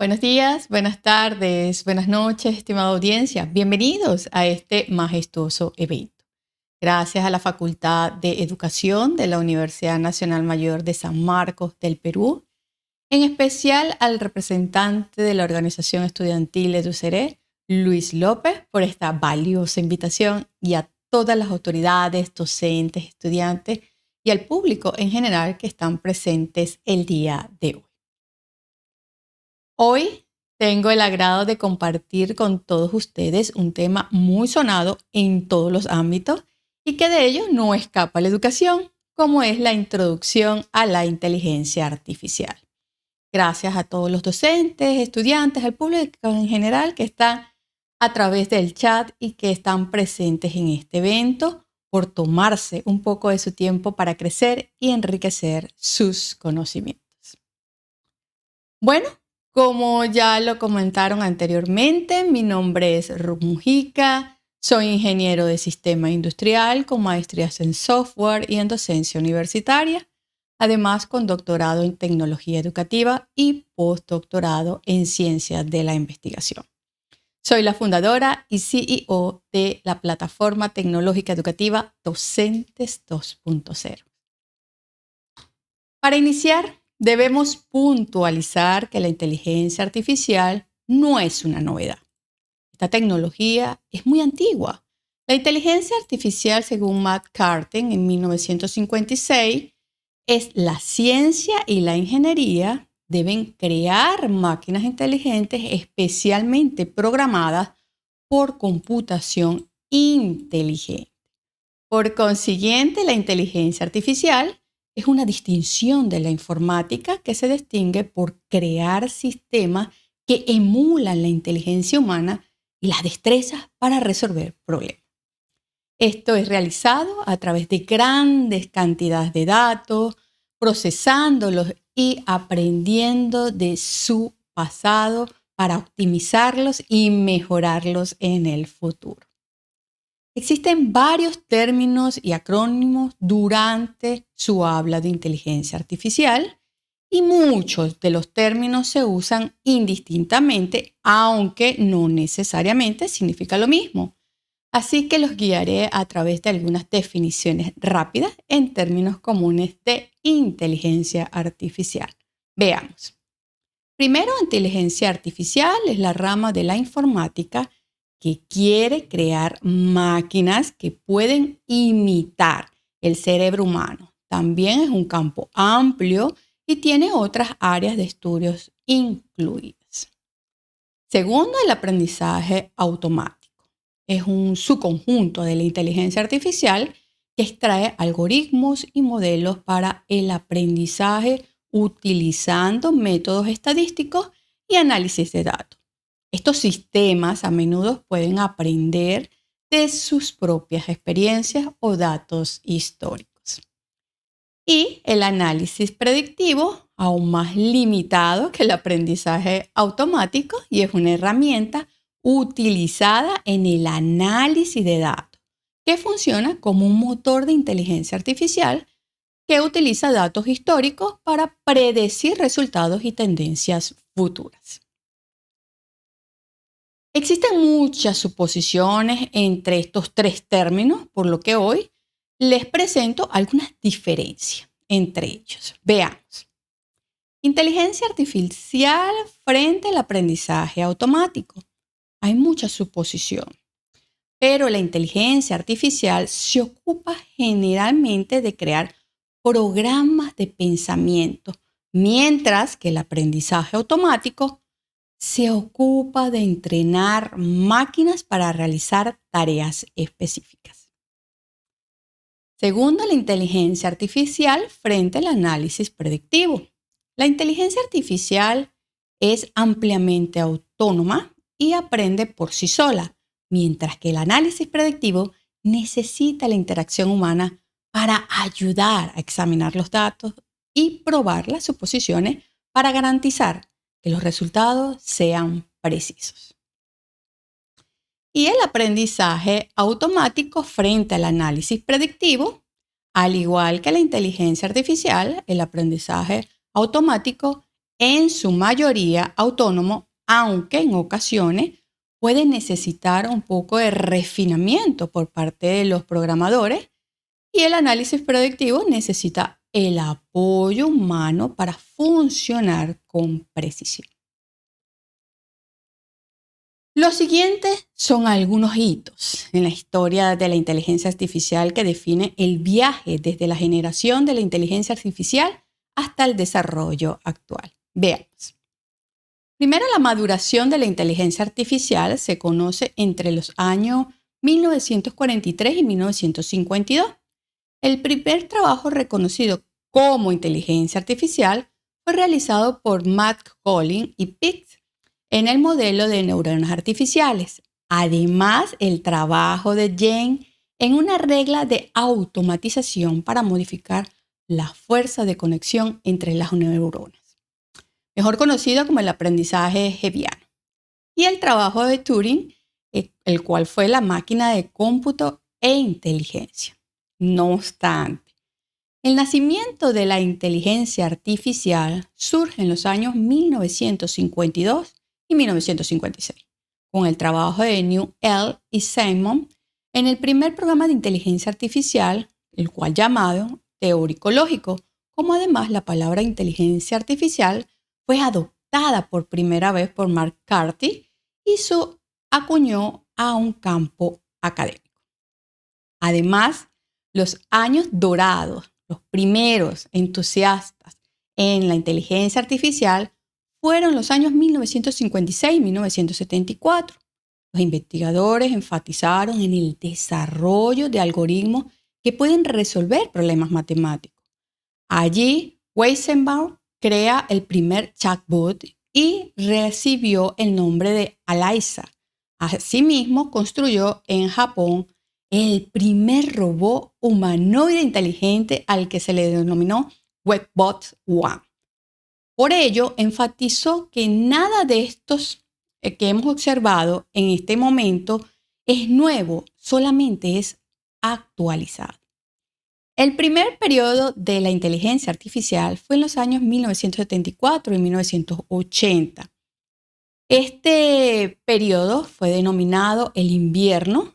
Buenos días, buenas tardes, buenas noches, estimada audiencia. Bienvenidos a este majestuoso evento. Gracias a la Facultad de Educación de la Universidad Nacional Mayor de San Marcos del Perú, en especial al representante de la organización estudiantil EduCeré, Luis López, por esta valiosa invitación y a todas las autoridades, docentes, estudiantes y al público en general que están presentes el día de hoy. Hoy tengo el agrado de compartir con todos ustedes un tema muy sonado en todos los ámbitos y que de ello no escapa la educación, como es la introducción a la inteligencia artificial. Gracias a todos los docentes, estudiantes, al público en general que está a través del chat y que están presentes en este evento por tomarse un poco de su tiempo para crecer y enriquecer sus conocimientos. Bueno, como ya lo comentaron anteriormente, mi nombre es Ruth Mujica, soy ingeniero de sistema industrial con maestrías en software y en docencia universitaria, además con doctorado en tecnología educativa y postdoctorado en ciencias de la investigación. Soy la fundadora y CEO de la plataforma tecnológica educativa Docentes 2.0. Para iniciar, debemos puntualizar que la inteligencia artificial no es una novedad. Esta tecnología es muy antigua. La inteligencia artificial, según Matt Carten en 1956, es la ciencia y la ingeniería deben crear máquinas inteligentes especialmente programadas por computación inteligente. Por consiguiente, la inteligencia artificial es una distinción de la informática que se distingue por crear sistemas que emulan la inteligencia humana y las destrezas para resolver problemas. Esto es realizado a través de grandes cantidades de datos, procesándolos y aprendiendo de su pasado para optimizarlos y mejorarlos en el futuro. Existen varios términos y acrónimos durante su habla de inteligencia artificial y muchos de los términos se usan indistintamente, aunque no necesariamente significa lo mismo. Así que los guiaré a través de algunas definiciones rápidas en términos comunes de inteligencia artificial. Veamos. Primero, inteligencia artificial es la rama de la informática que quiere crear máquinas que pueden imitar el cerebro humano. También es un campo amplio y tiene otras áreas de estudios incluidas. Segundo, el aprendizaje automático. Es un subconjunto de la inteligencia artificial que extrae algoritmos y modelos para el aprendizaje utilizando métodos estadísticos y análisis de datos. Estos sistemas a menudo pueden aprender de sus propias experiencias o datos históricos. Y el análisis predictivo, aún más limitado que el aprendizaje automático, y es una herramienta utilizada en el análisis de datos, que funciona como un motor de inteligencia artificial que utiliza datos históricos para predecir resultados y tendencias futuras. Existen muchas suposiciones entre estos tres términos, por lo que hoy les presento algunas diferencias entre ellos. Veamos. Inteligencia artificial frente al aprendizaje automático. Hay mucha suposición, pero la inteligencia artificial se ocupa generalmente de crear programas de pensamiento, mientras que el aprendizaje automático se ocupa de entrenar máquinas para realizar tareas específicas. Segundo, la inteligencia artificial frente al análisis predictivo. La inteligencia artificial es ampliamente autónoma y aprende por sí sola, mientras que el análisis predictivo necesita la interacción humana para ayudar a examinar los datos y probar las suposiciones para garantizar que los resultados sean precisos. Y el aprendizaje automático frente al análisis predictivo, al igual que la inteligencia artificial, el aprendizaje automático en su mayoría autónomo, aunque en ocasiones puede necesitar un poco de refinamiento por parte de los programadores, y el análisis predictivo necesita el apoyo humano para funcionar con precisión. Los siguientes son algunos hitos en la historia de la inteligencia artificial que define el viaje desde la generación de la inteligencia artificial hasta el desarrollo actual. Veamos. Primero, la maduración de la inteligencia artificial se conoce entre los años 1943 y 1952. El primer trabajo reconocido como inteligencia artificial fue realizado por Matt Collins y Pitts en el modelo de neuronas artificiales. Además, el trabajo de Jane en una regla de automatización para modificar la fuerza de conexión entre las neuronas, mejor conocido como el aprendizaje hebbiano. Y el trabajo de Turing, el cual fue la máquina de cómputo e inteligencia. No obstante, el nacimiento de la inteligencia artificial surge en los años 1952 y 1956, con el trabajo de Newell y Simon en el primer programa de inteligencia artificial, el cual llamado teórico lógico, como además la palabra inteligencia artificial fue adoptada por primera vez por McCarthy y su acuñó a un campo académico. Además, los años dorados, los primeros entusiastas en la inteligencia artificial fueron los años 1956 y 1974. Los investigadores enfatizaron en el desarrollo de algoritmos que pueden resolver problemas matemáticos. Allí, Weizenbaum crea el primer chatbot y recibió el nombre de Eliza. Asimismo, construyó en Japón el primer robot humanoide inteligente al que se le denominó WebBot One. Por ello, enfatizó que nada de estos que hemos observado en este momento es nuevo, solamente es actualizado. El primer periodo de la inteligencia artificial fue en los años 1974 y 1980. Este periodo fue denominado el invierno,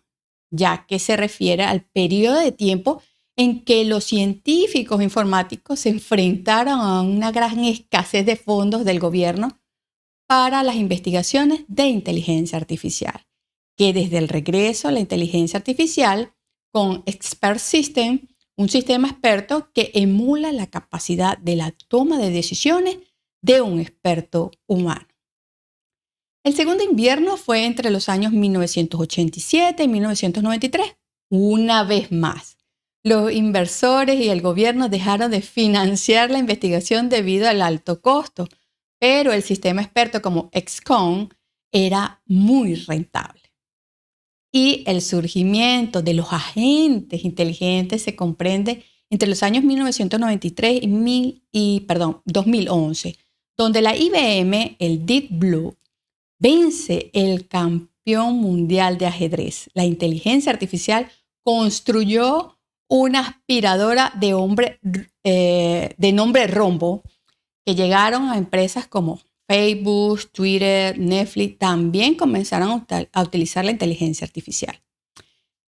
ya que se refiere al periodo de tiempo en que los científicos informáticos se enfrentaron a una gran escasez de fondos del gobierno para las investigaciones de inteligencia artificial, que desde el regreso a la inteligencia artificial con Expert System, un sistema experto que emula la capacidad de la toma de decisiones de un experto humano. El segundo invierno fue entre los años 1987 y 1993. Una vez más, los inversores y el gobierno dejaron de financiar la investigación debido al alto costo, pero el sistema experto como XCOM era muy rentable. Y el surgimiento de los agentes inteligentes se comprende entre los años 1993 y 2011, donde la IBM, el Deep Blue, vence el campeón mundial de ajedrez. La inteligencia artificial construyó una aspiradora de nombre Rombo que llegaron a empresas como Facebook, Twitter, Netflix. También comenzaron a utilizar la inteligencia artificial.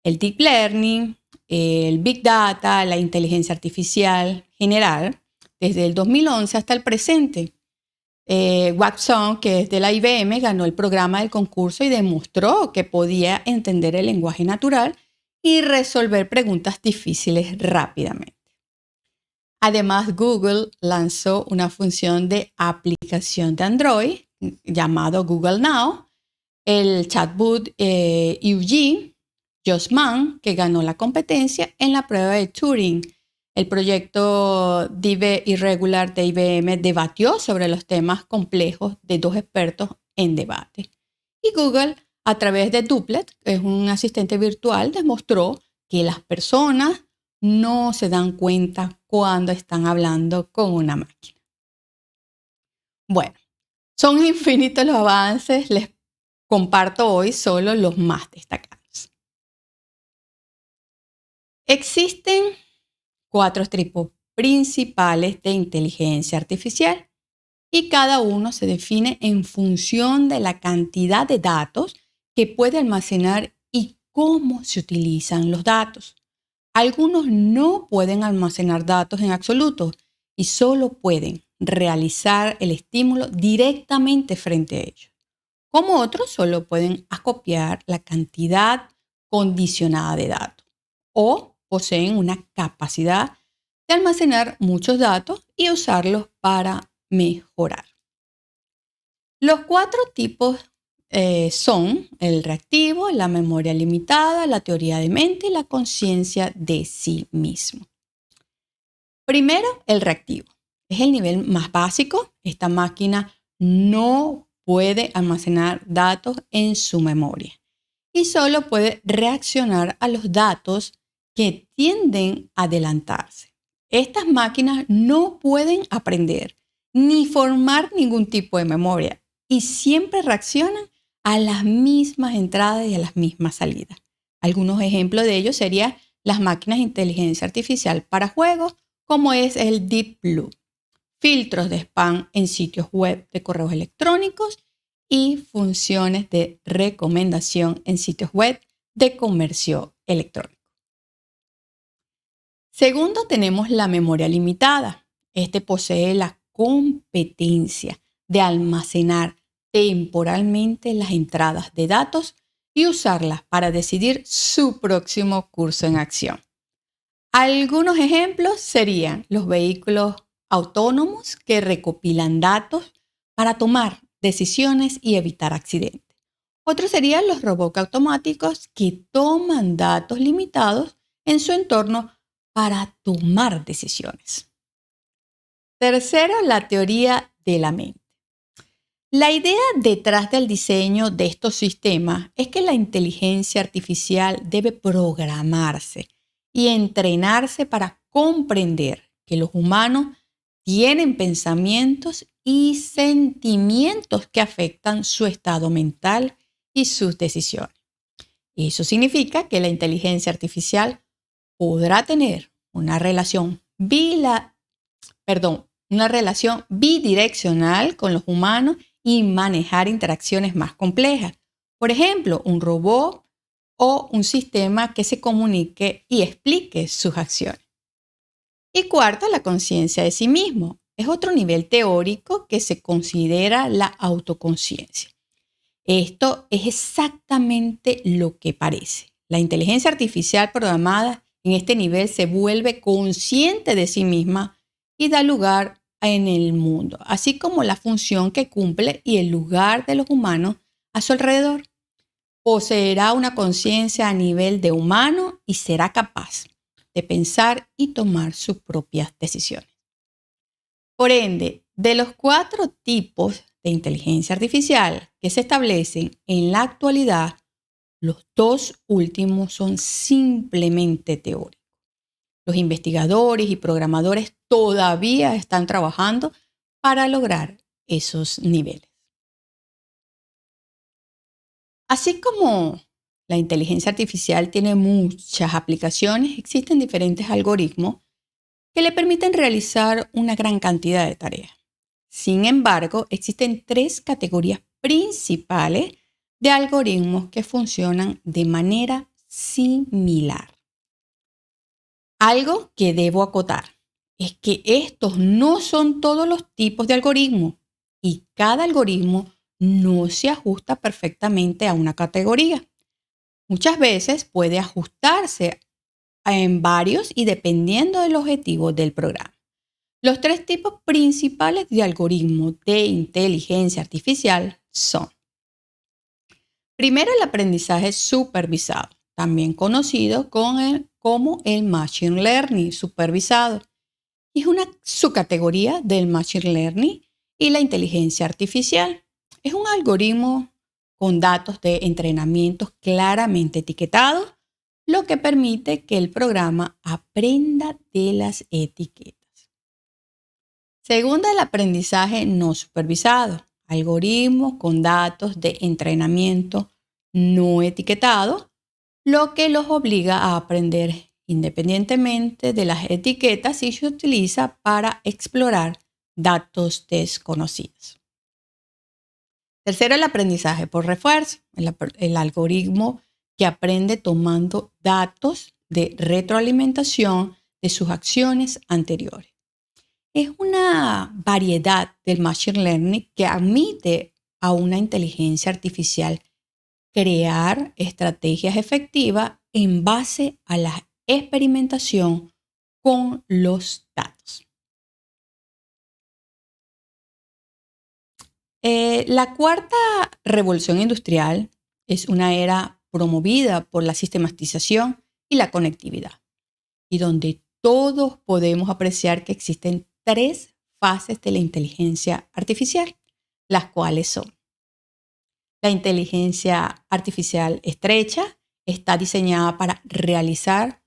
El Deep Learning, el Big Data, la inteligencia artificial general, desde el 2011 hasta el presente. Watson, que es de la IBM, ganó el programa del concurso y demostró que podía entender el lenguaje natural y resolver preguntas difíciles rápidamente. Además, Google lanzó una función de aplicación de Android llamado Google Now, el chatbot Eugene Josman, que ganó la competencia en la prueba de Turing. El proyecto DIVE Irregular de IBM debatió sobre los temas complejos de dos expertos en debate. Y Google, a través de Duplet, que es un asistente virtual, demostró que las personas no se dan cuenta cuando están hablando con una máquina. Bueno, son infinitos los avances. Les comparto hoy solo los más destacados. Existen 4 tipos principales de inteligencia artificial. y cada uno se define en función de la cantidad de datos que puede almacenar y cómo se utilizan los datos. Algunos no pueden almacenar datos en absoluto y solo pueden realizar el estímulo directamente frente a ellos, como otros solo pueden acopiar la cantidad condicionada de datos o poseen una capacidad de almacenar muchos datos y usarlos para mejorar. Los 4 tipos son el reactivo, la memoria limitada, la teoría de mente y la conciencia de sí mismo. Primero, el reactivo. Es el nivel más básico. Esta máquina no puede almacenar datos en su memoria y solo puede reaccionar a los datos que tienden a adelantarse. Estas máquinas no pueden aprender ni formar ningún tipo de memoria y siempre reaccionan a las mismas entradas y a las mismas salidas. Algunos ejemplos de ello serían las máquinas de inteligencia artificial para juegos, como es el Deep Blue, filtros de spam en sitios web de correos electrónicos y funciones de recomendación en sitios web de comercio electrónico. Segundo, tenemos la memoria limitada. Este posee la competencia de almacenar temporalmente las entradas de datos y usarlas para decidir su próximo curso en acción. Algunos ejemplos serían los vehículos autónomos que recopilan datos para tomar decisiones y evitar accidentes. Otros serían los robots automáticos que toman datos limitados en su entorno para tomar decisiones. Tercero, la teoría de la mente. La idea detrás del diseño de estos sistemas es que la inteligencia artificial debe programarse y entrenarse para comprender que los humanos tienen pensamientos y sentimientos que afectan su estado mental y sus decisiones. Eso significa que la inteligencia artificial podrá tener una relación bidireccional con los humanos y manejar interacciones más complejas. Por ejemplo, un robot o un sistema que se comunique y explique sus acciones. Y cuarto, la conciencia de sí mismo. Es otro nivel teórico que se considera la autoconciencia. Esto es exactamente lo que parece. La inteligencia artificial programada en este nivel se vuelve consciente de sí misma y da lugar en el mundo, así como la función que cumple y el lugar de los humanos a su alrededor. Poseerá una conciencia a nivel de humano y será capaz de pensar y tomar sus propias decisiones. Por ende, de los 4 tipos de inteligencia artificial que se establecen en la actualidad, los 2 últimos son simplemente teóricos. Los investigadores y programadores todavía están trabajando para lograr esos niveles. Así como la inteligencia artificial tiene muchas aplicaciones, existen diferentes algoritmos que le permiten realizar una gran cantidad de tareas. Sin embargo, existen 3 categorías principales de algoritmos que funcionan de manera similar. Algo que debo acotar es que estos no son todos los tipos de algoritmos y cada algoritmo no se ajusta perfectamente a una categoría. Muchas veces puede ajustarse en varios y dependiendo del objetivo del programa. Los 3 tipos principales de algoritmos de inteligencia artificial son: primero, el aprendizaje supervisado, también conocido como el Machine Learning supervisado. Es una subcategoría del Machine Learning y la inteligencia artificial. Es un algoritmo con datos de entrenamiento claramente etiquetados, lo que permite que el programa aprenda de las etiquetas. Segundo, el aprendizaje no supervisado. Algoritmos con datos de entrenamiento no etiquetados, lo que los obliga a aprender independientemente de las etiquetas y se utiliza para explorar datos desconocidos. Tercero, el aprendizaje por refuerzo, el algoritmo que aprende tomando datos de retroalimentación de sus acciones anteriores. Es una variedad del Machine Learning que admite a una inteligencia artificial crear estrategias efectivas en base a la experimentación con los datos. La cuarta revolución industrial es una era promovida por la sistematización y la conectividad, y donde todos podemos apreciar que existen tres fases de la inteligencia artificial, las cuales son: la inteligencia artificial estrecha está diseñada para realizar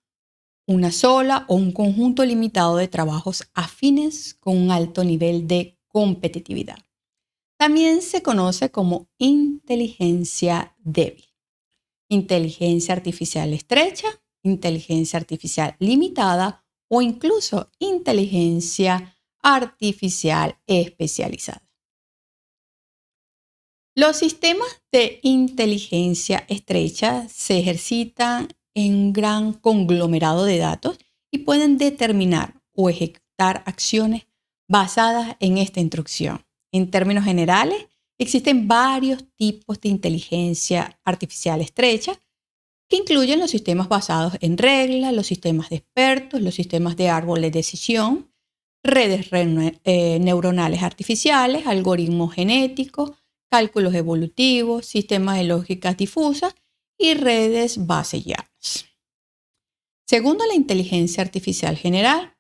una sola o un conjunto limitado de trabajos afines con un alto nivel de competitividad. También se conoce como inteligencia débil, inteligencia artificial estrecha, inteligencia artificial limitada o incluso inteligencia artificial especializada. Los sistemas de inteligencia estrecha se ejercitan en un gran conglomerado de datos y pueden determinar o ejecutar acciones basadas en esta instrucción. En términos generales, existen varios tipos de inteligencia artificial estrecha que incluyen los sistemas basados en reglas, los sistemas de expertos, los sistemas de árbol de decisión, redes neuronales artificiales, algoritmos genéticos, cálculos evolutivos, sistemas de lógicas difusas y redes bayesianas. Segundo, la inteligencia artificial general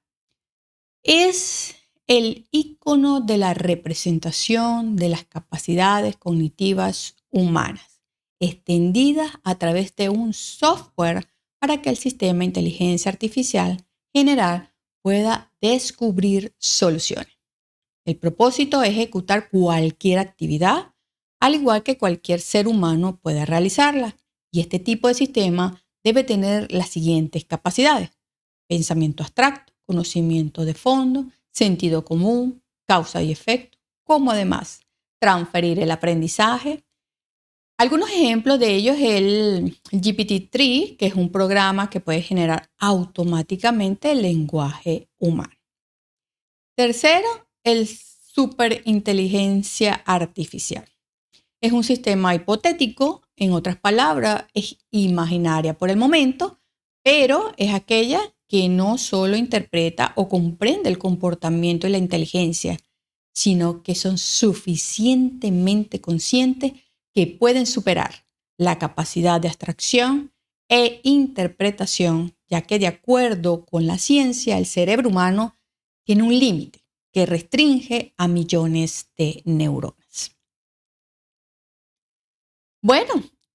es el ícono de la representación de las capacidades cognitivas humanas, extendidas a través de un software para que el sistema de inteligencia artificial general pueda descubrir soluciones. El propósito es ejecutar cualquier actividad, al igual que cualquier ser humano puede realizarla. Y este tipo de sistema debe tener las siguientes capacidades: pensamiento abstracto, conocimiento de fondo, sentido común, causa y efecto, como además transferir el aprendizaje. Algunos ejemplos de ellos es el GPT-3, que es un programa que puede generar automáticamente el lenguaje humano. Tercero, el superinteligencia artificial. Es un sistema hipotético, en otras palabras, es imaginaria por el momento, pero es aquella que no solo interpreta o comprende el comportamiento y la inteligencia, sino que son suficientemente conscientes que pueden superar la capacidad de abstracción e interpretación, ya que de acuerdo con la ciencia, el cerebro humano tiene un límite que restringe a millones de neuronas. Bueno,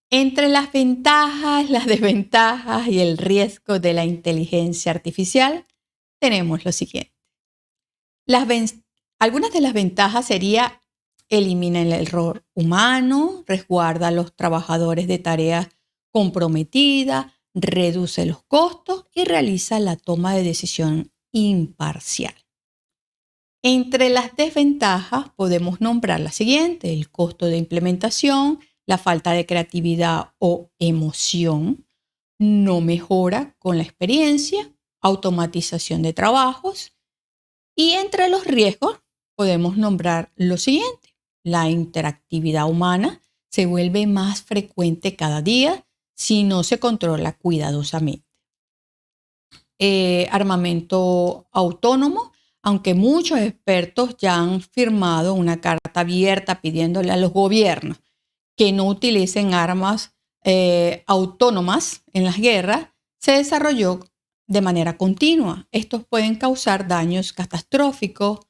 entre las ventajas, las desventajas y el riesgo de la inteligencia artificial, tenemos lo siguiente. Algunas de las ventajas serían: elimina el error humano, resguarda a los trabajadores de tareas comprometidas, reduce los costos y realiza la toma de decisión imparcial. Entre las desventajas podemos nombrar la siguiente: el costo de implementación, la falta de creatividad o emoción, no mejora con la experiencia, automatización de trabajos. Y entre los riesgos podemos nombrar lo siguiente: la interactividad humana se vuelve más frecuente cada día si no se controla cuidadosamente. Armamento autónomo, aunque muchos expertos ya han firmado una carta abierta pidiéndole a los gobiernos que no utilicen armas autónomas en las guerras, se desarrolló de manera continua. Estos pueden causar daños catastróficos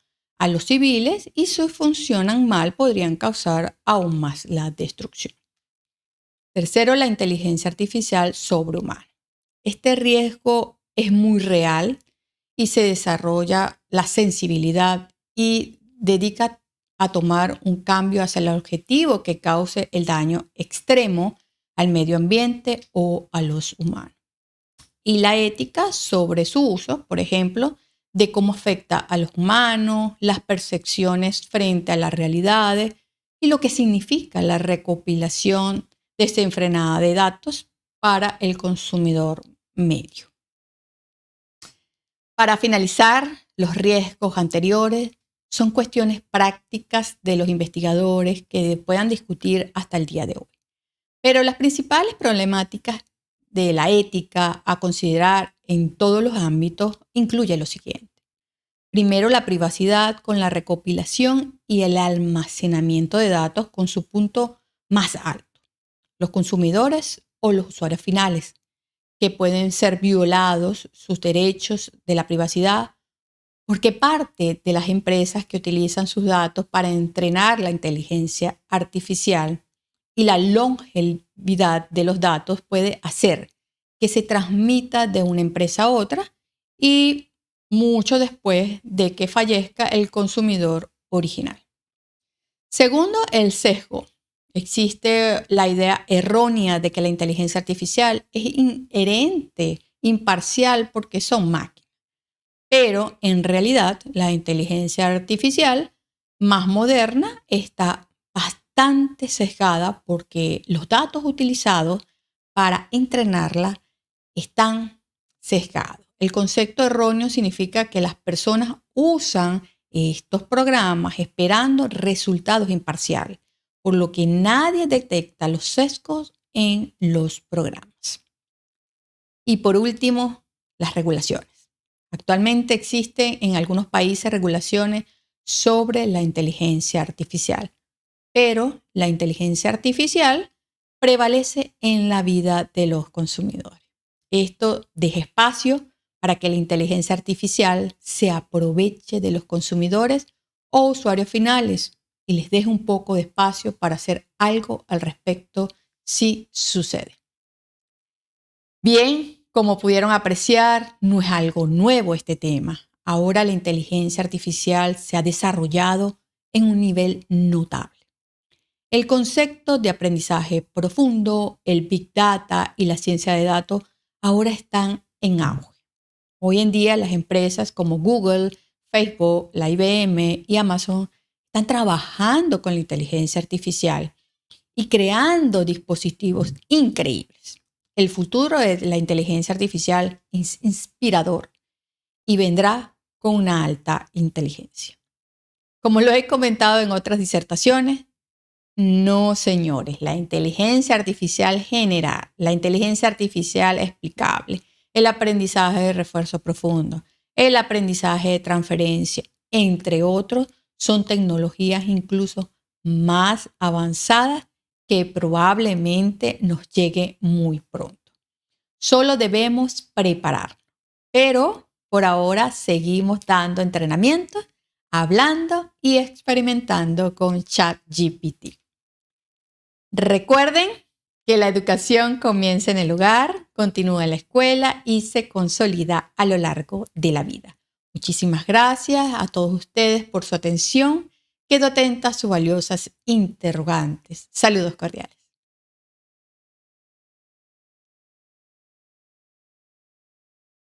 a los civiles y si funcionan mal podrían causar aún más la destrucción. Tercero, la inteligencia artificial sobrehumana. Este riesgo es muy real y se desarrolla la sensibilidad y dedica a tomar un cambio hacia el objetivo que cause el daño extremo al medio ambiente o a los humanos. Y la ética sobre su uso, por ejemplo, de cómo afecta a los humanos, las percepciones frente a las realidades y lo que significa la recopilación desenfrenada de datos para el consumidor medio. Para finalizar, los riesgos anteriores son cuestiones prácticas de los investigadores que puedan discutir hasta el día de hoy. Pero las principales problemáticas de la ética a considerar en todos los ámbitos incluyen lo siguiente. Primero, la privacidad con la recopilación y el almacenamiento de datos con su punto más alto. Los consumidores o los usuarios finales, que pueden ser violados sus derechos de la privacidad porque parte de las empresas que utilizan sus datos para entrenar la inteligencia artificial y la longevidad de los datos puede hacer que se transmita de una empresa a otra y mucho después de que fallezca el consumidor original. Segundo, el sesgo. Existe la idea errónea de que la inteligencia artificial es inherente, imparcial, porque son máquinas. Pero en realidad la inteligencia artificial más moderna está bastante sesgada porque los datos utilizados para entrenarla están sesgados. El concepto erróneo significa que las personas usan estos programas esperando resultados imparciales, por lo que nadie detecta los sesgos en los programas. Y por último, las regulaciones. Actualmente existen en algunos países regulaciones sobre la inteligencia artificial, pero la inteligencia artificial prevalece en la vida de los consumidores. Esto deja espacio para que la inteligencia artificial se aproveche de los consumidores o usuarios finales y les deje un poco de espacio para hacer algo al respecto si sucede. Bien, como pudieron apreciar, no es algo nuevo este tema. Ahora la inteligencia artificial se ha desarrollado en un nivel notable. El concepto de aprendizaje profundo, el Big Data y la ciencia de datos ahora están en auge. Hoy en día las empresas como Google, Facebook, la IBM y Amazon están trabajando con la inteligencia artificial y creando dispositivos increíbles. El futuro de la inteligencia artificial es inspirador y vendrá con una alta inteligencia. Como lo he comentado en otras disertaciones, no, señores, la inteligencia artificial general, la inteligencia artificial explicable, el aprendizaje de refuerzo profundo, el aprendizaje de transferencia, entre otros, son tecnologías incluso más avanzadas que probablemente nos llegue muy pronto. Solo debemos prepararnos, pero por ahora seguimos dando entrenamiento, hablando y experimentando con ChatGPT. Recuerden que la educación comienza en el hogar, continúa en la escuela y se consolida a lo largo de la vida. Muchísimas gracias a todos ustedes por su atención. Quedo atenta a sus valiosas interrogantes. Saludos cordiales.